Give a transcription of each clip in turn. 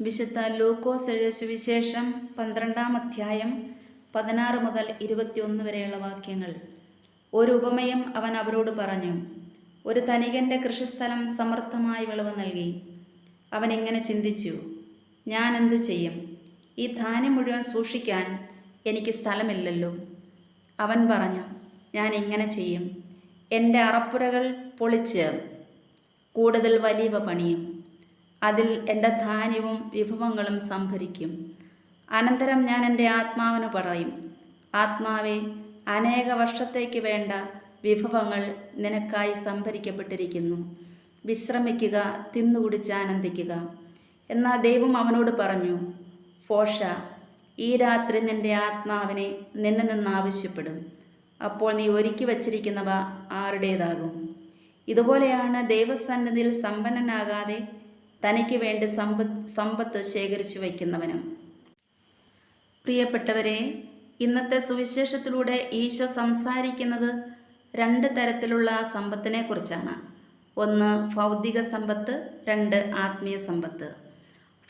വിശുദ്ധ ലൂക്കോസ് എഴുതിയ സുവിശേഷം 12-ാം അധ്യായം 16 മുതൽ 21 വരെയുള്ള വാക്യങ്ങൾ. ഒരു ഉപമയും അവൻ അവരോട് പറഞ്ഞു. ഒരു ധനികൻ്റെ കൃഷിസ്ഥലം സമൃദ്ധമായി വിളവ് നൽകി. അവൻ ഇങ്ങനെ ചിന്തിച്ചു, ഞാൻ എന്തു ചെയ്യും? ഈ ധാന്യം മുഴുവൻ സൂക്ഷിക്കാൻ എനിക്ക് സ്ഥലമില്ലല്ലോ. അവൻ പറഞ്ഞു, ഞാൻ ഇങ്ങനെ ചെയ്യും. എൻ്റെ അറപ്പുരകൾ പൊളിച്ച് കൂടുതൽ വലിയവ പണിയും. അതിൽ എൻ്റെ ധാന്യവും വിഭവങ്ങളും സംഭരിക്കും. അനന്തരം ഞാൻ എൻ്റെ ആത്മാവിന് പറയും, ആത്മാവേ, അനേക വർഷത്തേക്ക് വേണ്ട വിഭവങ്ങൾ നിനക്കായി സംഭരിക്കപ്പെട്ടിരിക്കുന്നു. വിശ്രമിക്കുക, തിന്നുകുടിച്ച് ആനന്ദിക്കുക. എന്നാൽ ദൈവം അവനോട് പറഞ്ഞു, ഫോഷ, ഈ രാത്രി നിൻ്റെ ആത്മാവിനെ നിന്നിൽ നിന്ന് ആവശ്യപ്പെടും. അപ്പോൾ നീ ഒരുക്കി വച്ചിരിക്കുന്നവ ആരുടേതാകും? ഇതുപോലെയാണ് ദൈവസന്നിധിയിൽ സമ്പന്നനാകാതെ തനിക്ക് വേണ്ടി സമ്പത്ത് ശേഖരിച്ചു വയ്ക്കുന്നവനും. പ്രിയപ്പെട്ടവരെ, ഇന്നത്തെ സുവിശേഷത്തിലൂടെ ഈശോ സംസാരിക്കുന്നത് 2 തരത്തിലുള്ള സമ്പത്തിനെ കുറിച്ചാണ്. 1 ഭൗതിക സമ്പത്ത്, 2 ആത്മീയ സമ്പത്ത്.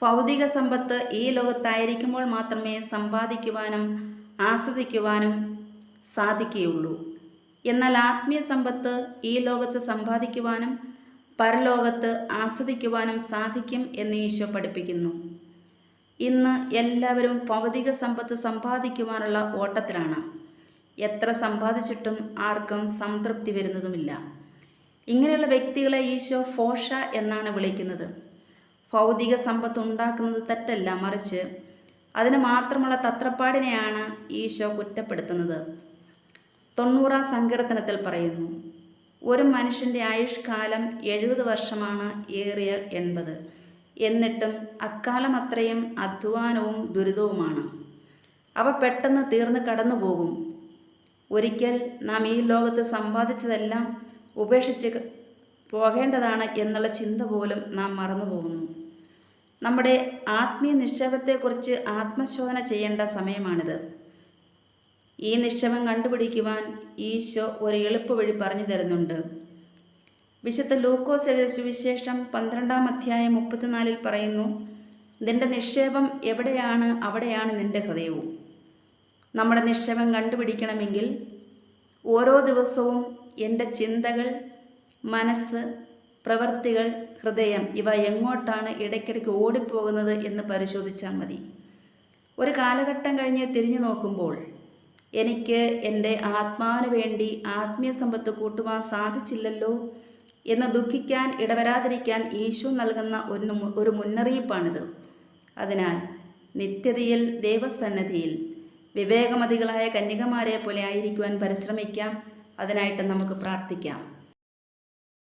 ഭൗതിക സമ്പത്ത് ഈ ലോകത്തായിരിക്കുമ്പോൾ മാത്രമേ സമ്പാദിക്കുവാനും ആസ്വദിക്കുവാനും സാധിക്കുകയുള്ളൂ. എന്നാൽ ആത്മീയ സമ്പത്ത് ഈ ലോകത്ത് സമ്പാദിക്കുവാനും പരലോകത്ത് ആസ്വദിക്കുവാനും സാധിക്കും എന്ന് ഈശോ പഠിപ്പിക്കുന്നു. ഇന്ന് എല്ലാവരും ഭൗതിക സമ്പത്ത് സമ്പാദിക്കുവാനുള്ള ഓട്ടത്തിലാണ്. എത്ര സമ്പാദിച്ചിട്ടും ആർക്കും സംതൃപ്തി വരുന്നതുമില്ല. ഇങ്ങനെയുള്ള വ്യക്തികളെ ഈശോ ഫോഷ എന്നാണ് വിളിക്കുന്നത്. ഭൗതിക സമ്പത്ത് ഉണ്ടാക്കുന്നത് തെറ്റല്ല, മറിച്ച് അതിന് മാത്രമുള്ള തത്രപ്പാടിനെയാണ് ഈശോ കുറ്റപ്പെടുത്തുന്നത്. 90-ാം സങ്കീർത്തനത്തിൽ പറയുന്നു, ഒരു മനുഷ്യൻ്റെ ആയുഷ്കാലം 70 വർഷമാണ്, ഏറിയാൽ 80. എന്നിട്ടും അക്കാലം അത്രയും അധ്വാനവും ദുരിതവുമാണ്. അവ പെട്ടെന്ന് തീർന്ന് കടന്നു പോകും. ഒരിക്കൽ നാം ഈ ലോകത്ത് സമ്പാദിച്ചതെല്ലാം ഉപേക്ഷിച്ച് പോകേണ്ടതാണ് എന്നുള്ള ചിന്ത പോലും നാം മറന്നുപോകുന്നു. നമ്മുടെ ആത്മീയ നിക്ഷേപത്തെക്കുറിച്ച് ആത്മശോധന ചെയ്യേണ്ട സമയമാണിത്. ഈ നിക്ഷേപം കണ്ടുപിടിക്കുവാൻ ഈശോ ഒരു എളുപ്പവഴി പറഞ്ഞു തരുന്നുണ്ട്. വിശുദ്ധ ലൂക്കോസ് എഴുതിയ സുവിശേഷം 12-ാം അധ്യായം 34 പറയുന്നു, നിന്റെ നിക്ഷേപം എവിടെയാണ് അവിടെയാണ് നിന്റെ ഹൃദയവും. നമ്മുടെ നിക്ഷേപം കണ്ടുപിടിക്കണമെങ്കിൽ ഓരോ ദിവസവും എൻ്റെ ചിന്തകൾ, മനസ്സ്, പ്രവൃത്തികൾ, ഹൃദയം ഇവ എങ്ങോട്ടാണ് ഇടയ്ക്കിടയ്ക്ക് ഓടിപ്പോകുന്നത് എന്ന് പരിശോധിച്ചാൽ മതി. ഒരു കാലഘട്ടം കഴിഞ്ഞ് തിരിഞ്ഞു നോക്കുമ്പോൾ എനിക്ക് എൻ്റെ ആത്മാവിന് വേണ്ടി ആത്മീയ സമ്പത്ത് കൂട്ടുവാൻ സാധിച്ചില്ലല്ലോ എന്ന് ദുഃഖിക്കാൻ ഇടവരാതിരിക്കാൻ ഈശോ നൽകുന്ന ഒരു മുന്നറിയിപ്പാണിത്. അതിനാൽ നിത്യതയിൽ ദൈവസന്നിധിയിൽ വിവേകമതികളായ കന്യകമാരെ പോലെ ആയിരിക്കുവാൻ പരിശ്രമിക്കാം. അതിനായിട്ട് നമുക്ക് പ്രാർത്ഥിക്കാം.